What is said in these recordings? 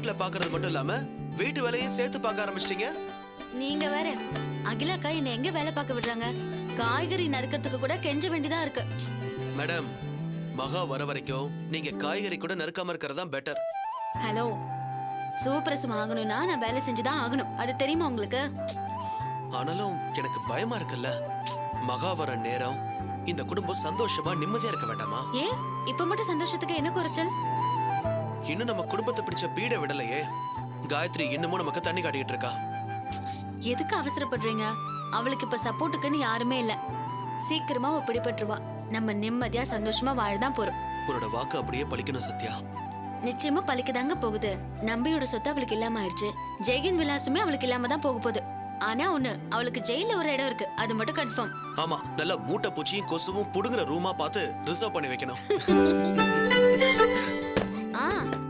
வீட்டுல பாக்குறது மட்டும் இல்லாம வீட்டு வேலையும் சேர்த்து பார்க்க ஆரம்பிச்சிட்டீங்க. நீங்க வேற அகிலாக்கா என்ன எங்க வேலை பார்க்க விடுறாங்க? காய்கறி நறுக்கிறதுக்கு கூட கெஞ்ச வேண்டியதா இருக்கு. மேடம், மகா வர வரைக்கும் நீங்க காய்கறி கூட நறுக்காம இருக்கிறதா பெட்டர். ஹலோ, சூப்பரசம் ஆகணும்னா நான் வேலை செஞ்சுதான் ஆகணும். அது தெரியுமா உங்களுக்கு? ஆனாலும் எனக்கு பயமா இருக்குல்ல. மகா வர நேரம் இந்த குடும்பம் சந்தோஷமா நிம்மதியா இருக்க வேண்டாமா? ஏன் இப்ப மட்டும் சந்தோஷத்துக்கு என்ன குறைச்சல்? இன்னும் நம்ம குடும்பத்தை பிடிச்ச பீட விடலையே. காயத்ரி இன்னமும் நமக்கு தண்ணி காட்டிட்டு இருக்கா. எதுக்கு அவசரப்படுறீங்க? அவளுக்கு இப்ப சப்போர்ட்டுக்குன்னு யாருமே இல்ல. சீக்கிரமா அவ பிடிபட்டுருவா. நம்ம நிம்மதியா சந்தோஷமா வாழதான் போறோம். உன்னோட வாக்கு அப்படியே பலிக்கணும் சத்யா. நிச்சயமா பலிக்கதாங்க போகுது. நம்பியோட சொத்து அவளுக்கு இல்லாம ஆயிடுச்சு. ஜெயகின் விலாசமே அவளுக்கு இல்லாம தான் போக போகுது. ஆனா ஒண்ணு, அவளுக்கு ஜெயில ஒரு இடம் இருக்கு, அது மட்டும் கன்ஃபார்ம். ஆமா, நல்ல மூட்டை பூச்சியும் கொசுவும் புடுங்குற ரூமா பார்த்து ரிசர்வ் பண்ணி வைக்கணும்.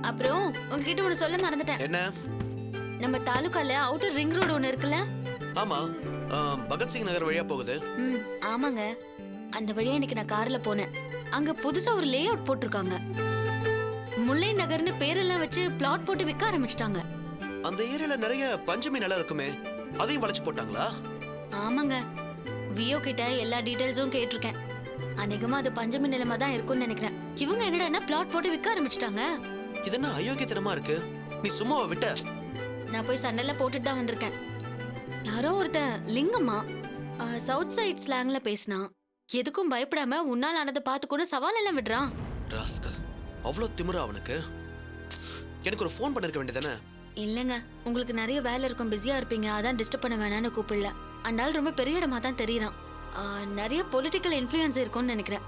அப்புறம் உங்ககிட்ட ஒண்ணு சொல்ல மறந்துட்டேன். என்ன? நம்ம தாலுகால அவுட்டர் ரிங் ரோடு ஒண்ணு இருக்குல்ல? ஆமா, பகத்சிங் நகர் வழியா போகுது. ஆமாங்க. அந்த வழியா இன்னைக்கு நான் கார்ல போனேன். அங்க புதுசா ஒரு லே அவுட் போட்டிருக்காங்க. முல்லை நகர்னு பேரெல்லாம் வச்சு பிளாட் போட்டு விற்க ஆரம்பிச்சிட்டாங்க. அந்த ஏரியால நிறைய பஞ்சமி நிலம் இருக்குமே, அதையும் வளைச்சு போட்டாங்களா? ஆமாங்க. வியோ கிட்ட எல்லா டீடைல்ஸும் கேட்டிருக்கேன். அநேகமா அது பஞ்சமி நிலமா தான் இருக்கும்னு நினைக்கிறேன். இவங்க என்னடா பிளாட் போட்டு விற்க ஆரம்பிச்சிட்டாங்க. இது என்ன அயோக்கியத்தனமா இருக்கு? நீ சும்மாவா விட்ட? நான் போய் சண்டைல போட்டுட்டு தான் வந்திருக்கேன். யாரோ ஒருத்தன் லிங்கம்மா சவுத் சைட் ஸ்லாங்ல பேசினா. எதுக்கும் பயப்படாம உன்னால் ஆனதை பார்த்துக்கொண்டு சவால் எல்லாம் விடுறான். ராஸ்கல், அவ்வளவு திமிரா அவனுக்கு? எனக்கு ஒரு ஃபோன் பண்ணிருக்க வேண்டியதானே? இல்லங்க, உங்களுக்கு நிறைய வேலை இருக்கும், பிஸியா இருப்பீங்க, அதான் டிஸ்டர்ப் பண்ண வேணான்னு கூப்பிடல. அந்த ஆள் ரொம்ப பெரிய இடமா தான் தெரியறான். நிறைய பொலிட்டிக்கல் இன்ஃப்ளூயன்ஸ் இருக்கும்னு நினைக்கிறேன்.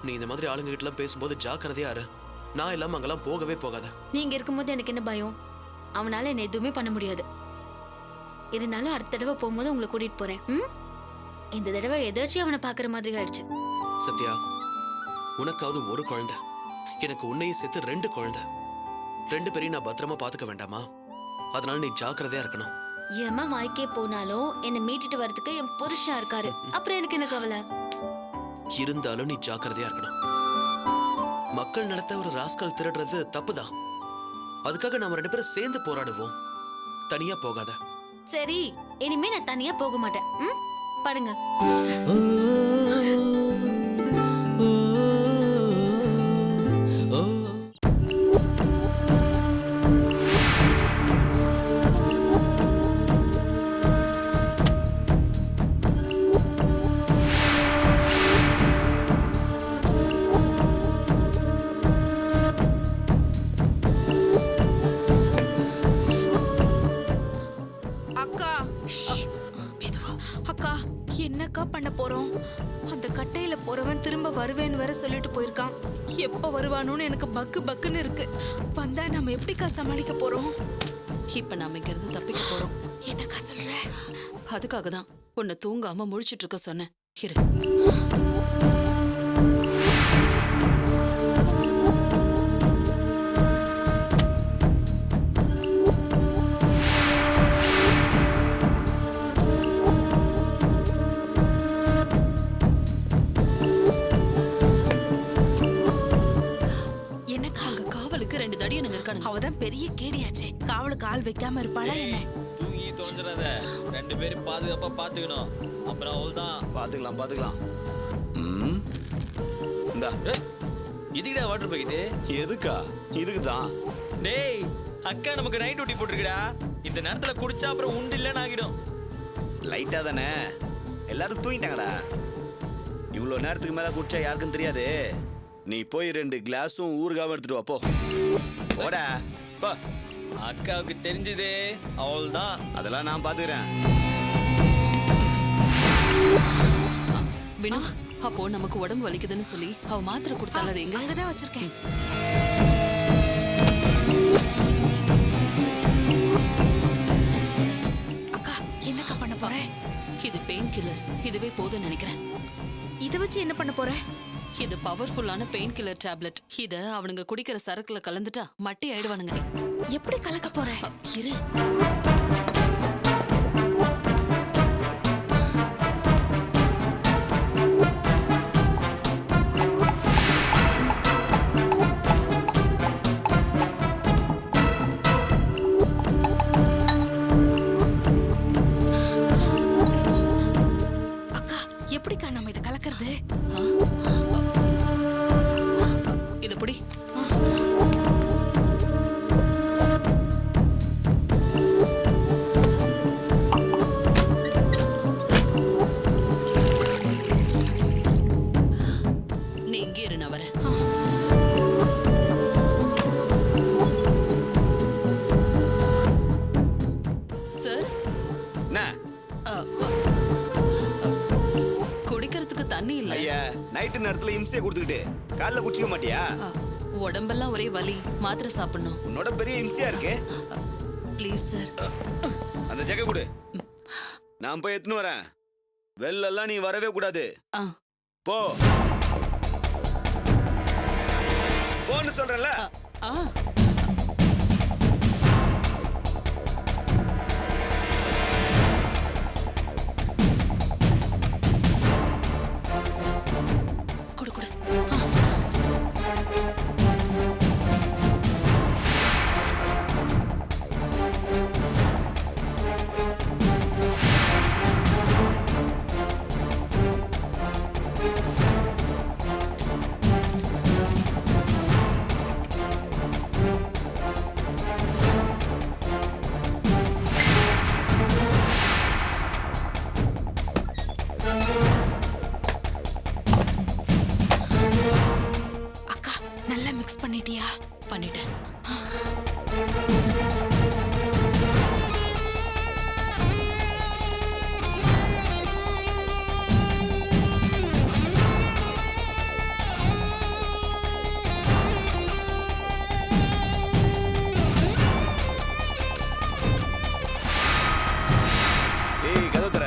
நீ இந்த மாதிரி ஆளுங்க கிட்ட எல்லாம் பேசும்போது ஜாக்கிரதையா இரு. நான் இல்லாம அங்கெல்லாம் போகவே போகாத. நீங்க இருக்கும்போது எனக்கு என்ன பயம்? அவனால என்ன எதுவுமே பண்ண முடியாது. இருந்தாலும் அடுத்த தடவை போகும்போது உங்களை கூட்டிட்டு போறேன். இந்த தடவை எதாச்சும் அவனை பாக்குற மாதிரி ஆயிடுச்சு. சத்யா, உனக்காவது ஒரு குழந்தை, எனக்கு உன்னையும் சேர்த்து 2 குழந்தை. 2 பேரையும் நான் பத்திரமா பாத்துக்க வேண்டாமா? அதனால நீ ஜாக்கிரதையா இருக்கணும். ஏமா வாய்க்கே போனாலும் என்னை மீட்டிட்டு வரதுக்கு என் புருஷன் இருக்காரு. அப்புறம் எனக்கு என்ன கவலை? இருந்தாலும் நீ ஜாக்கிரதையா இருக்கணும். மக்கள் நடத்த ஒரு ராஸ்கல் திருடுறது தப்புதான். அதுக்காக நாம 2 பேரும் சேர்ந்து போராடுவோம். தனியா போகாத. சரி, இனிமே நான் தனியா போக மாட்டேன். பாருங்க. என்னக்கா பண்ண போறோம்? அந்த கட்டையில போறவன் திரும்ப வருவேன்னு வேற சொல்லிட்டு போயிருக்கான். எப்ப வருவானோன்னு எனக்கு பக்கு பக்குன்னு இருக்கு. வந்தா நம்ம எப்படிக்கா சமாளிக்க போறோம்? இப்ப நாம இங்கிருந்து தப்பிக்க போறோம். என்னக்கா சொல்ற? அதுக்காக தான் உன்னை தூங்காம முழிச்சிட்டு இருக்க சொன்னேன். இரு. அவதான் பெரிய கேடியாச்சே, காவலுக்கு ஆள் வைக்காம இருப்பாளா என்ன? தூங்கி தோன்றத 2 பேரும் பாதுகாப்பா பாத்துக்கணும். அப்புறம் அவள்தான் பாத்துக்கலாம். இந்தா. இதுக்குடா வாட்டர் பாக்கெட்டு? எதுக்கா? இதுக்குதான். டேய், அக்கா நமக்கு நைட் டியூட்டி போட்டுருக்கடா. இந்த நேரத்துல குடிச்சா அப்புறம் உண்டு இல்லன்னு ஆகிடும். லைட்டா தானே, எல்லாரும் தூங்கிட்டாங்கடா. இவ்வளவு நேரத்துக்கு மேல குடிச்சா யாருக்கும் தெரியாது. நீ போய் 2 கிளாஸும் ஊறுகாவும் எடுத்துட்டு வா. போடா போ. அக்காவுக்கு தெரிஞ்சது அவள்தான். அதெல்லாம் நான் பாத்துக்கிறேன். வினு, அப்போ நமக்கு உடம்பு வலிக்குதுன்னு சொல்லி அவ மாத்திரை கொடுத்தால எங்க? அங்கதான் வச்சிருக்கேன். அக்கா, என்னக்கா பண்ண போற? இது பெயின் கில்லர். இதுவே போதும்னு நினைக்கிறேன். இத வச்சு என்ன பண்ண போற? இது பவர்ஃபுல்லான பெயின் கில்லர் டேப்லெட். இத அவனுங்க குடிக்கிற சரக்குல கலந்துட்டா மட்டி ஆயிடுவானுங்க. எப்படி கலக்க போற? இரு. நைட்டு நேரத்துல இம்சையை கொடுத்துக்கிட்டு காலைல குடிச்சிக்க மாட்டியா? அ, உடம்பெல்லாம் ஒரே வலி, மாத்திரை சாப்பிடணும். உன்னோட பெரிய இம்சையா இருக்கு. Please sir. அந்த ஜெக கொடு, நான் போய் எடுத்துன்னு வரேன். வெள்ளெல்லாம் நீ வரவே கூடாது. ஆ. போ போன்னு சொல்றேன்ல. ஆ. குடு குடு. அக்கா நல்லா மிக்ஸ் பண்ணிட்டியா? பண்ணிட்டேன். ஏய் கதவு தர.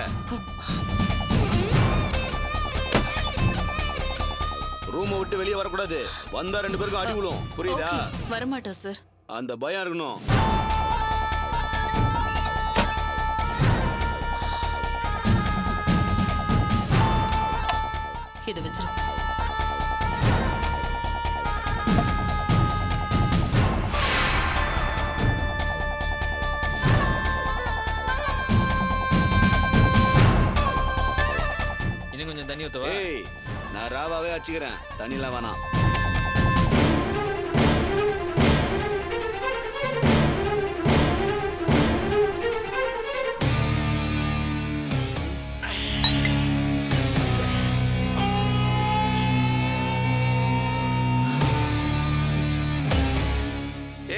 ரூமை விட்டு வெளியே வரக்கூடாது. வந்தா 2 பேருக்கும் அடி விழும். புரியுதா? ஓகே, வரமாட்டோம் சார். அந்த பயம் இருக்கணும். இதை வச்சிரு. இன்னும் கொஞ்சம் தண்ணி ஊத்தவா? ஏய் நான் ராவாவே அடிச்சுக்கிறேன். தண்ணிலாம் வேணாம்.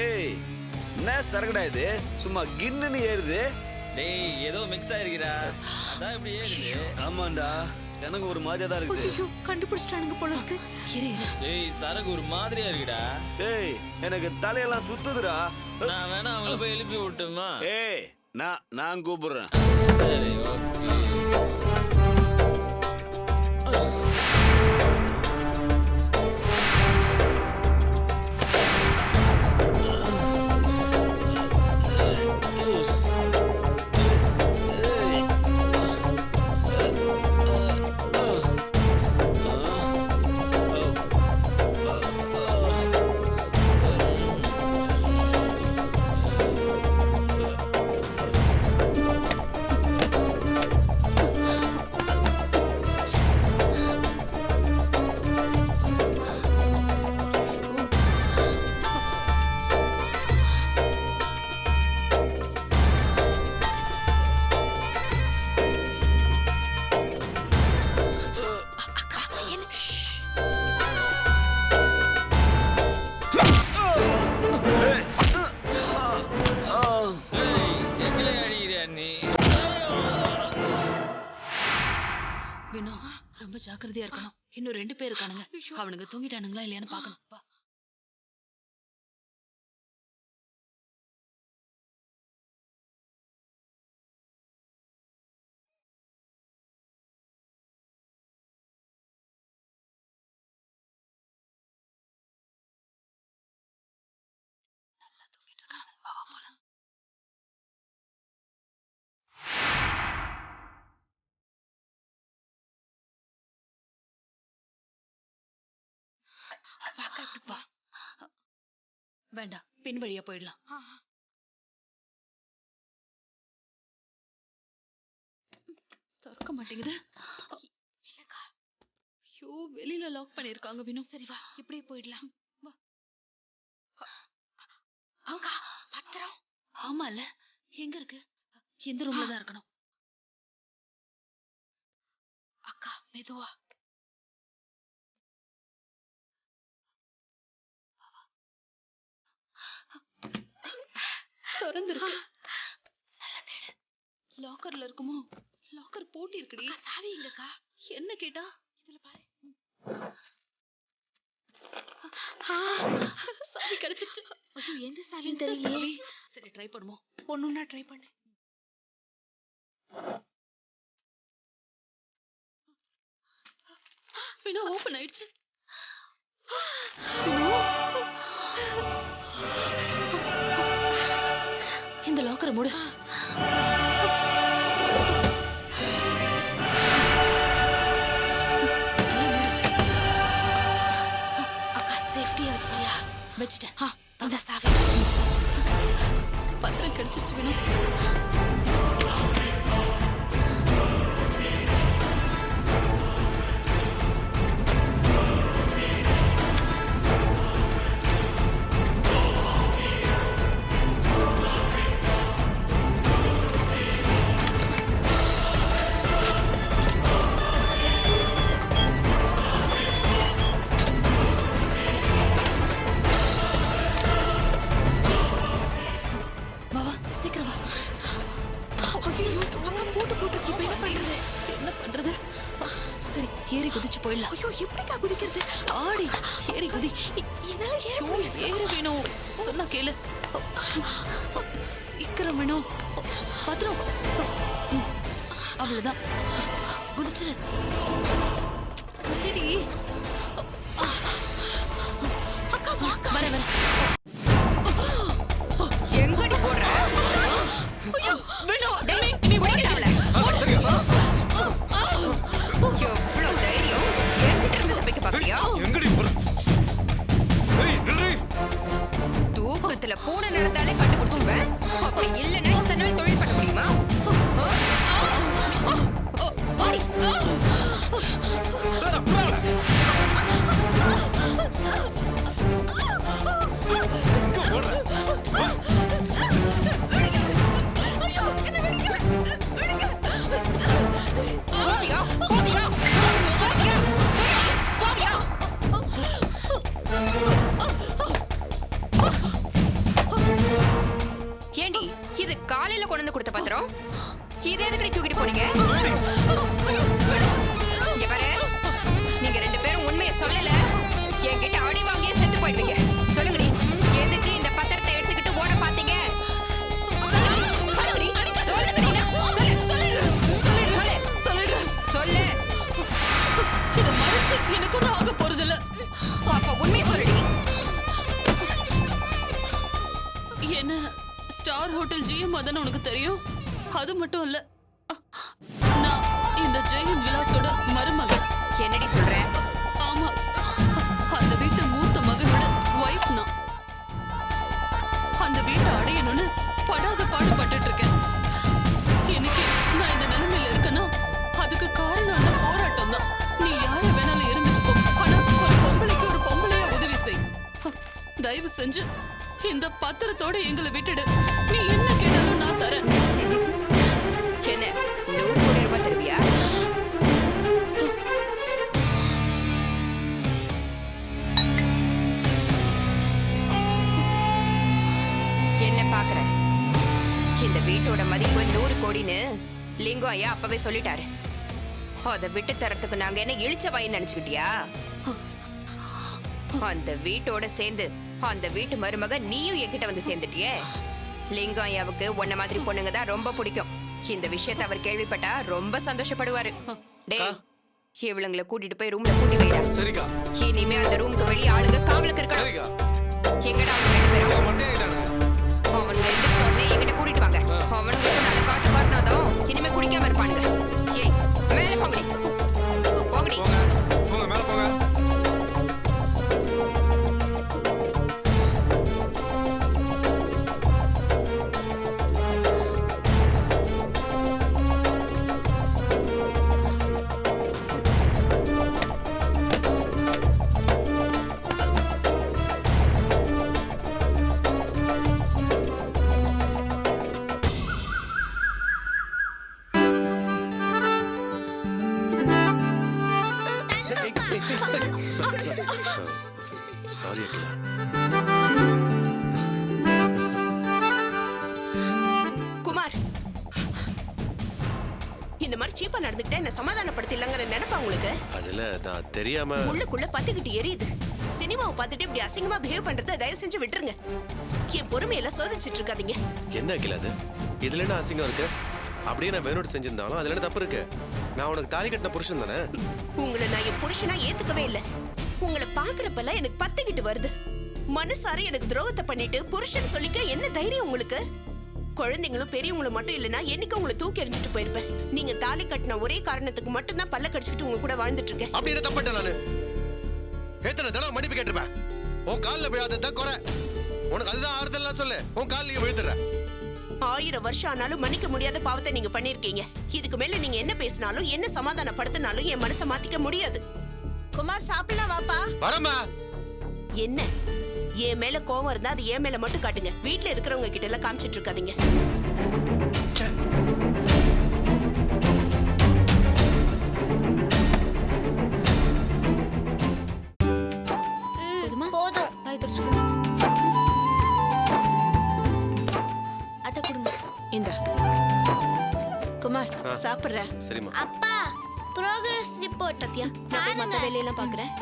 ஏய் என்ன சரகடா இது? சும்மா கின்னுன்னு ஏறுது. டேய் ஏதோ மிக்ஸ் ஆயிருக்கிறா. அதான் இப்படி ஏறுது. ஆமாண்டா, எனக்கு ஒரு மாதிரியா தான் இருக்குது. ஐயோ கண்டுபிடிச்சிட்டானுங்க போல இருக்கு. இரு இரு. டேய் சரக்கு ஒரு மாதிரியா இருக்குடா. டேய் எனக்கு தலையெல்லாம் சுத்துதுடா. நான் வேணா அவங்கள போய் எழுப்பி விட்டுமா? ஏய் நான் கூப்பிடுறேன். சரி ஓகே. வினோ, ரொம்ப ஜாக்கிரதையா இருக்கணும். இன்னும் 2 பேர் இருக்கானுங்க. அவனுங்க தூங்கிட்டானுங்களா இல்லையான்னு பார்க்கணும். வா. நல்லா தூங்கிட்டு இருக்காங்க. வா வா போலாம். வா. வேண்டாம், பின் வழியா போயிடலாம். திறக்க மாட்டேங்குது. இல்லக்கா, ஐயோ வெளியில லாக் பண்ணிருக்காங்க வினு. சரி வா, இப்படியே போயிடலாம். வா. அக்கா பத்திரம். ஆமால, எங்க இருக்கு? எந்த ரூம்ல தான் இருக்கணும்? அக்கா மெதுவா. திறந்திருக்கு. நல்லா தேடு. லாக்கர்ல இருக்குமோ? லாக்கர் பூட்டி இருக்குடி. சாவி எங்கக்கா? என்ன கேட்டா? இதுல பாரு. சாவி கிடைச்சிருச்சு. ஐயோ எந்த சாவின்னு எந்த தெரியலையே. சாவி? சரி ட்ரை பண்ணுவோம். ஒண்ணுன்னா ட்ரை பண்ணு. வினோ ஓபன் ஆயிடுச்சு. இந்த லாக்கரை மூடு. அக்கா சேஃப்டியா வச்சிட்டியா? வச்சிட்டேன். இந்த சாவி. பத்திரம் கிடைச்சிருச்சு வினோ. பாவா சீக்கிரம் வா. ஐயோ அக்கா போட்டு இப்ப என்ன பண்றது? என்ன பண்றது? சரி ஏறி குதிச்சு போயிடலாம். ஐயோ எப்படிக்கா குதிக்கிறது? ஆடி ஏறி குதி. என்னால ஏற ஐயோ, முடியல. ஏறு வேணும். சொன்னா கேளு. சீக்கிரம் வேணும். பத்திரம். அவ்வளவுதான். குதிச்சிரு. குதிடி. அக்கா வாக்கா. வர வர. எங்கடி போடுற? ஐயோ வேணும். நீ ஓடிடாமல. எவ்வளவு தைரியம்? என்கிட்ட இருந்து தப்பிக்க பாக்குறியா? எங்கடி போற? ஏய் நில்றி. தூக்கத்துல பூனை நடந்தாலே கண்டுபிடிச்சுவேன். அப்ப இல்லைன்னா இத்தனை நாள் தொழில் பண்ண முடியுமா? ஓடி. எங்க போற? போவியா? போவியா? போவியா? போவியா? ஏண்டி இது காலையில கொண்டு வந்து கொடுத்த பத்திரம்? இது எதுக்கடி தூக்கிட்டு போனீங்க? இங்க பாரு, நீங்க ரெண்டு பேரும் உண்மையை சொல்லல என்கிட்ட அடி வாங்கியே செத்து போயிடுவீங்க. சொல்லுங்கடி, எதுக்கு இந்த பத்திரத்தை எடுத்துக்கிட்டு ஓட பாத்தீங்க? சொல்லு. இதை மறைச்சு எனக்கு ஒன்றும் ஆக போறதில்ல. அப்ப உண்மையை சொல்லுடி. என்ன ஸ்டார் ஹோட்டல் ஜிஎம் அதானே உனக்கு தெரியும்? அது மட்டும் இல்ல, நான் இந்த ஜெயன் விலாஸோட மருமகள். என்னடி சொல்ற? ஆமா, அந்த வீட்டு மூத்த மகனோட வைஃப் நான். அந்த வீட்டை அடையணும்னு படாத பாடுபட்டுட்டு இருக்கேன். எனக்கு நான் இந்த நிலைமையில இருக்கேன்னா அதுக்கு காரணம் அந்த போராட்டம் தான். நீ யார வேணாலும் இருந்துட்டு போ, ஆனா ஒரு பொம்பளைக்கு ஒரு பொம்பளையா உதவி செய். தயவு செஞ்சு இந்த பத்திரத்தோட எங்களை விட்டுடு. நீ என்ன கேட்டாலும் நான் தரேன். என்ன 100 கோடி ரூபாய் தருவியா? என்ன பாக்குற? இந்த வீட்டோட மதிப்பு 100 கோடின்னு லிங்கம் ஐயா அப்பவே சொல்லிட்டாரு. அதை விட்டு தரத்துக்கு நாங்க என்ன இழிச்ச வாயின்னு நினைச்சுக்கிட்டியா? அந்த வீட்டோட சேர்ந்து அந்த வீட்டு மருமக நீயும் என்கிட்ட வந்து சேர்ந்துட்டியே. லிங்கம் ஐயாவுக்கு உன்ன மாதிரி பொண்ணுங்க தான் ரொம்ப பிடிக்கும். இந்த விஷயத்தை அவர் கேள்விப்பட்டா ரொம்ப சந்தோஷப்படுவாரு. டேய், இவளுங்களை கூட்டிட்டு போய் ரூம்ல கூட்டி வைடா. சரிக்கா. இனிமே அந்த ரூமுக்கு வெளியே ஆளுங்க காவலுக்கு இருக்கணும். சரிக்கா. எங்கடா அவங்க ரெண்டு பேரும்? மண்டே ஆயிட்டானே. அவனுங்க எந்திரிச்ச உடனே என்கிட்ட கூட்டிட்டு வாங்க. அவனுக்கு நல்ல காட்டு காட்டினாதான் இனிமே குடிக்காம இருப்பானுங்க. ஏய், மேல போங்கடி. போங்கடி. போங்க மேல போங்க. சீப்பா நடந்துக்கிட்டா என்ன சமாதானப்படுத்திடலாங்கிற நினைப்பா உங்களுக்கு? அதுல நான் தெரியாம உள்ளுக்குள்ள பத்திக்கிட்டு எரியுது. சினிமாவை பார்த்துட்டு இப்படி அசிங்கமா பிஹேவ் பண்றதை தயவு செஞ்சு விட்டுருங்க. என் பொறுமையெல்லாம் சோதிச்சுட்டு இருக்காதீங்க. என்ன அகிலா அது? இதுல என்ன அசிங்கம் இருக்கு? அப்படியே நான் வேணுட்டு செஞ்சிருந்தாலும் அதுல என்ன தப்பு இருக்கு? நான் உனக்கு தாலி கட்டின புருஷன் தானே. உங்களை நான் என் புருஷனா ஏத்துக்கவே இல்லை. உங்களை பாக்குறப்பெல்லாம் எனக்கு பத்திக்கிட்டு வருது. மனசார எனக்கு துரோகத்தை பண்ணிட்டு புருஷன் சொல்லிக்க என்ன தைரியம் உங்களுக்கு? குழந்தைங்களும் பெரியவங்களும் மட்டும் இல்லைன்னா என்னைக்கு உங்களை தூக்கி எறிஞ்சிட்டு போயிருப்பேன். நீங்க தாலி கட்டின ஒரே காரணத்துக்கு மட்டும் தான் பல்ல கடிச்சிட்டு உங்க கூட வாழ்ந்துட்டு இருக்கேன். அப்படி என்ன தப்பிட்டேன் நானு? எத்தனை தடவை மன்னிப்பு கேட்டிருப்பேன். உன் காலில் விழாதான் குறை. உனக்கு அதுதான் ஆறுதல்லாம் சொல்லு. உன் காலிலேயே விழுத்துற. 1000 வருஷம் ஆனாலும் மன்னிக்க முடியாத பாவத்தை நீங்க பண்ணிருக்கீங்க. இதுக்கு மேல நீங்க என்ன பேசினாலும் என்ன சமாதானப்படுத்தினாலும் என் மனசை மாத்திக்க முடியாது. குமார் சாப்பிடலாம் வாப்பா. வரமா. என்ன என் மேல கோவம் இருந்தா அது என் மேல மட்டும் காட்டுங்க. வீட்டுல இருக்கிறவங்க கிட்ட எல்லாம் காமிச்சிட்டு இருக்காதீங்க. போதுமா? போதும். வாய் துடைச்சுக்கோ. அத்தை கொடுங்க. இந்த குமார் சாப்பிடுற. சரிம்மா. அப்பா ப்ரோக்ரஸ் ரிப்போர்ட் சத்யா நான் போய் மத்த வேலையெல்லாம் பாக்குறேன்.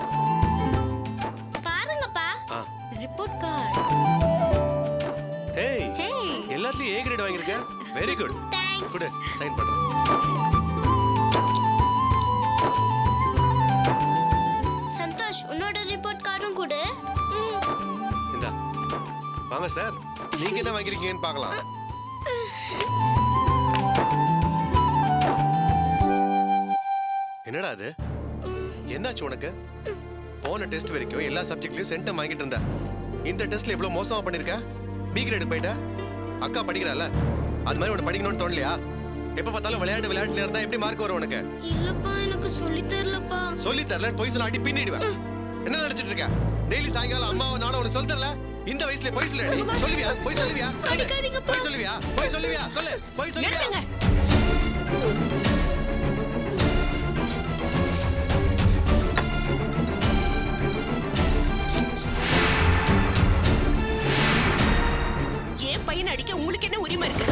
பாருங்கப்பா. Report card. ஹேய், ஹே எல்லாத்துலயும் ஏ கிரேட் வாங்கியிருக்க. Very good. Thanks. Good. Sign பண்றேன். சந்தோஷ் உன்னோட ரிப்போர்ட் கார்டும் கொடு. இந்தா வாங்க சார், நீங்க என்ன வாங்கிருக்கீங்கன்னு பார்க்கலாம். என்னடா அது? என்னாச்சு உனக்கு? போன டெஸ்ட் வரைக்கும் எல்லா சப்ஜெக்ட்லயும் சென்டம் வாங்கிட்டு இருந்த. இந்த டெஸ்ட்ல இவ்வளவு மோசமா பண்ணிருக்க. பி கிரேட் போயிட்ட. அக்கா படிக்கிறாள், அது மாதிரி உனக்கு படிக்கணும்னு தோணலையா? எப்ப பார்த்தாலும் விளையாட்டுல இருந்தா எப்படி மார்க் வரும் உனக்கு? இல்லப்பா எனக்கு சொல்லி தரலப்பா. சொல்லி தரல போய் சொல்ல அடி பின்னிடுவேன். என்ன நினைச்சிட்டு இருக்க? டெய்லி சாயங்காலம் அம்மாவை நானும் உனக்கு சொல்லி தரல. இந்த வயசுல போய் சொல்லுவியா? போய் சொல்லுவியா? போய் சொல்லுவியா? போய் சொல்லுவியா? சொல்லு. போய் சொல்லுவியா? நிறுத்துங்க. என் பையன் அடிக்க உங்களுக்கு என்ன உரிமை இருக்கு?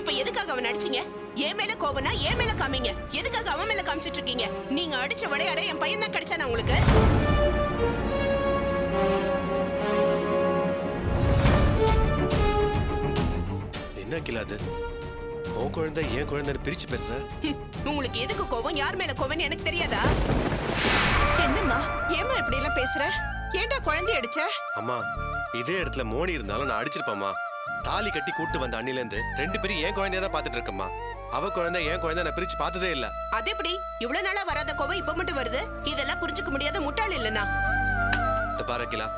இப்ப எதுக்காக அவன் அடிச்சீங்க? என் மேல கோவனா என் மேல காமிங்க. எதுக்காக அவன் மேல காமிச்சிட்டு இருக்கீங்க? நீங்க அடிச்ச விளையாட என் பையன் தான் கிடைச்சானா உங்களுக்கு? என்ன கிளாது? உன் குழந்தை என் குழந்தைன்னு பிரிச்சு பேசுற. உங்களுக்கு எதுக்கு கோவம்? யார் மேல கோவம்னு எனக்கு தெரியாதா? என்னம்மா ஏமா இப்படி எல்லாம் பேசுற? ஏன்டா குழந்தை அடிச்ச? அம்மா, இதே இடத்துல மோனி இருந்தாலும் நான் அடிச்சிருப்பேம்மா. தாலி கட்டி கூட்டு வந்த அண்ணில இருந்து 2 பேரும் என் குழந்தைய தான் பாத்துட்டு இருக்கம்மா. அவ குழந்தை என் குழந்தை நான் பிரிச்சு பார்த்ததே இல்ல. அது எப்படி இவ்வளவு நாளா வராத கோவம் இப்ப மட்டும் வருது? இதெல்லாம் புரிஞ்சுக்க முடியாத முட்டாள் இல்லனா? பாரு கிலா,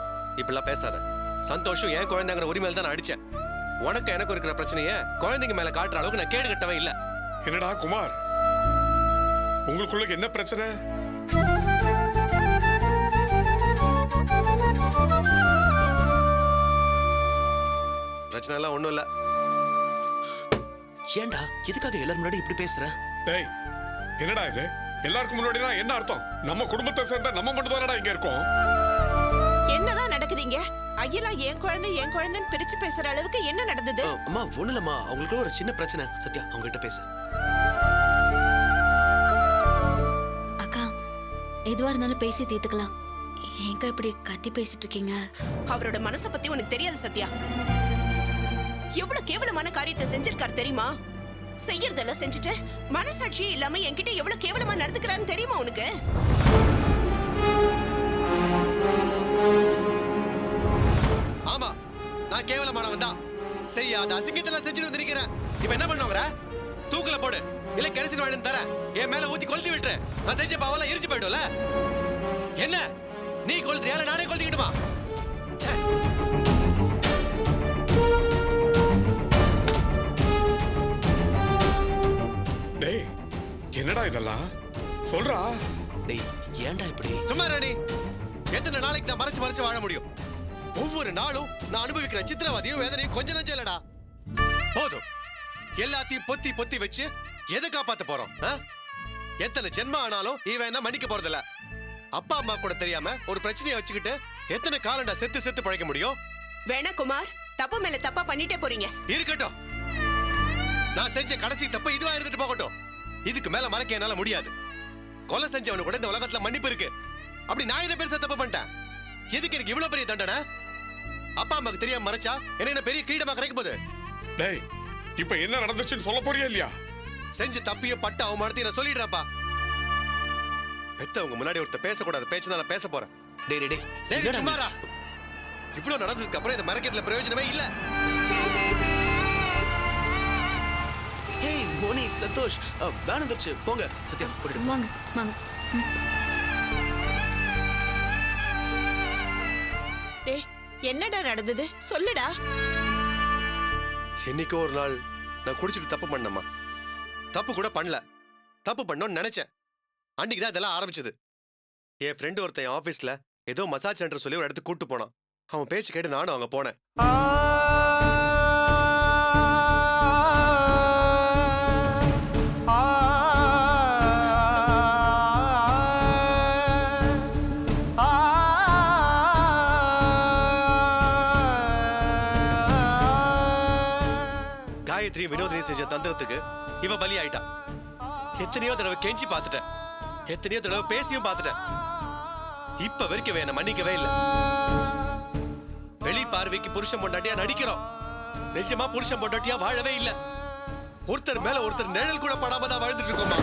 இப்படிலாம் பேசாத. சந்தோஷம் என் குழந்தைங்கிற உரிமையில தான் நான் அடிச்சேன். உனக்கு எனக்கு இருக்கிற பிரச்சனைய குழந்தைங்க மேல காட்டுற அளவுக்கு நான் கேடு கட்டவே இல்ல. என்னடா குமார், உங்களுக்குள்ள என்ன பிரச்சனை? பிரச்சனை எல்லாம் ஒண்ணும் இல்ல. ஏன்டா எதுக்காக எல்லாரும் முன்னாடி இப்படி பேசுற? டேய், என்னடா இது? எல்லாருக்கும் முன்னாடினா என்ன அர்த்தம்? நம்ம குடும்பத்தை சேர்ந்த நம்ம மட்டும் தானடா இங்க இருக்கோம். என்னதான் நடக்குதுங்க? ஐயலா என் குழந்தைன்னு பிரிச்சு பேசுற அளவுக்கு என்ன நடந்தது? அம்மா ஒண்ணு இல்லம்மா, அவங்களுக்கு ஒரு சின்ன பிரச்சனை. சத்யா அவங்க கிட்ட பேசு. அக்கா எதுவா இருந்தாலும் பேசி தீர்த்துக்கலாம். ஏங்க இப்படி கத்தி பேசிட்டு இருக்கீங்க? அவரோட மனசை பத்தி உனக்கு தெரியாது சத்யா. எவ்வளவு கேவலமான காரியத்தை செஞ்சிருக்காரு தெரியுமா? செய்யறதெல்லாம் செஞ்சுட்டு மனசாட்சியே இல்லாம என்கிட்ட எவ்வளவு கேவலமா நடந்துக்கிறான்னு தெரியுமா உனக்கு? ஆமா, நான் கேவலமானவன் தான். செய்யாத அசிங்கத்தெல்லாம் செஞ்சுட்டு வந்து நிக்கிறேன். இப்ப என்ன பண்ணுவாங்கற? தூக்குல போடு, இல்ல கெரசின் வாங்கி தரேன். என் மேல ஊத்தி கொளுத்தி விட்டுரு. நான் செஞ்ச பாவெல்லாம் எரிச்சு போயிடும்ல. என்ன நீ கொளுத்தியா இல்ல நானே கொளுத்திக்கிட்டுமா? டேய், என்னடா இதெல்லாம்? சொல்றா. டேய் ஏன்டா இப்படி? சும்மா ராணி, எத்தனை நாளைக்கு நான் மறைச்சு மறைச்சு வாழ முடியும்? ஒவ்வொரு நாளும் நான் அனுபவிக்கிற சித்திரவதையும் வேதனையும் கொஞ்சம் நஞ்சம் இல்லடா. போதும், எல்லாத்தையும் பொத்தி பொத்தி வச்சு எதை காப்பாத்த போறோம்? எத்தனை ஜென்மம் ஆனாலும் இவன் என்ன மன்னிக்க போறதில்ல. அப்பா அம்மா கூட தெரியாம ஒரு பிரச்சனையை வச்சுக்கிட்டு எத்தனை காலண்டா செத்து செத்து பழைக்க முடியும்? வேணா குமார், தப்பு மேல தப்பா பண்ணிட்டே போறீங்க. இருக்கட்டும், நான் செஞ்ச கடைசி தப்பு இதுவா இருந்துட்டு போகட்டும். இதுக்கு மேல மறைக்க என்னால முடியாது. கொலை செஞ்சவனு கூட இந்த உலகத்துல மன்னிப்பு இருக்கு. அப்படி நான் என்ன பெருசா தப்பு பண்ணிட்டேன்? எதுக்கு எனக்கு இவ்வளவு பெரிய தண்டனை? அப்பா அம்மாக்கு தெரியாம மறைச்சா என்ன பெரிய கிரீடமா கிடைக்க போகுது? டேய், இப்ப என்ன நடந்துச்சுன்னு சொல்ல போறியா இல்லையா? செஞ்ச தப்பியும் பட்ட அவமானத்தையும் நான் சொல்லிடுறேன்ப்பா. பெத்தவங்க முன்னாடி ஒருத்தர் பேசக்கூடாத பேச்சு நான் பேச போறேன். டேய் டேய் டேய் சும்மாரா. இவ்வளவு நடந்ததுக்கு அப்புறம் இதை மறைக்கிறதுல பிரயோஜனமே இல்ல. ஹேய் மோனி, சந்தோஷ், வேன் வந்துருச்சு, போங்க. சத்யா கூட்டிட்டு வாங்க வாங்க. டேய், என்னடா நடந்தது சொல்லுடா. என்னைக்கோ ஒரு நாள் நான் குடிச்சிட்டு தப்பு பண்ணமா. தப்பு கூட பண்ணல, தப்பு பண்ணோன்னு நினைச்சேன். அன்னைக்கு தான் இதெல்லாம் ஆரம்பிச்சது. என் ஃப்ரெண்டு ஒருத்தன் ஆபீஸ்ல ஏதோ மசாஜ் சென்டர் சொல்லி ஒரு இடத்துக்கு கூட்டு போனான். அவன் பேச்சு கேட்டு நானும் அங்க போனேன். காயத்ரி வினோதினி செஞ்ச தந்திரத்துக்கு இவ பலி ஆயிட்டா. எத்தனையோ தடவை கெஞ்சி பார்த்துட்டேன், எத்தனையோ தடவை பேசியும் பார்த்துட்டேன். இப்ப வரைக்கும் என்ன மன்னிக்கவே இல்லை. வெளி பார்வைக்கு புருஷன் பொண்டாட்டியா நடிக்கிறோம், நிஜமா புருஷன் பொண்டாட்டியா வாழவே இல்லை. ஒருத்தர் மேல ஒருத்தர் நிழல் கூட படாம தான் வாழ்ந்துட்டு இருக்கோமா.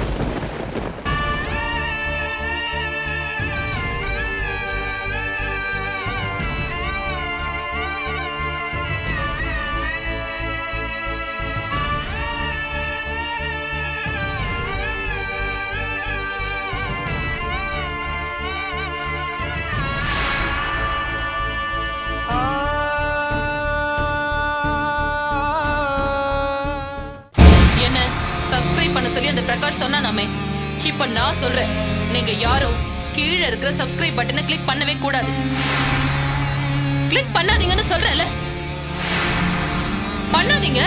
சப்ஸ்கிரைப் பண்ண சொல்லி அந்த பிரகாஷ் சொன்னானாமே. இப்ப நான் சொல்றேன், நீங்க யாரும் கீழே இருக்கிற சப்ஸ்கிரைப் பட்டனை கிளிக் பண்ணவே கூடாது. கிளிக் பண்ணாதீங்கன்னு சொல்றேன்ல, பண்ணாதீங்க.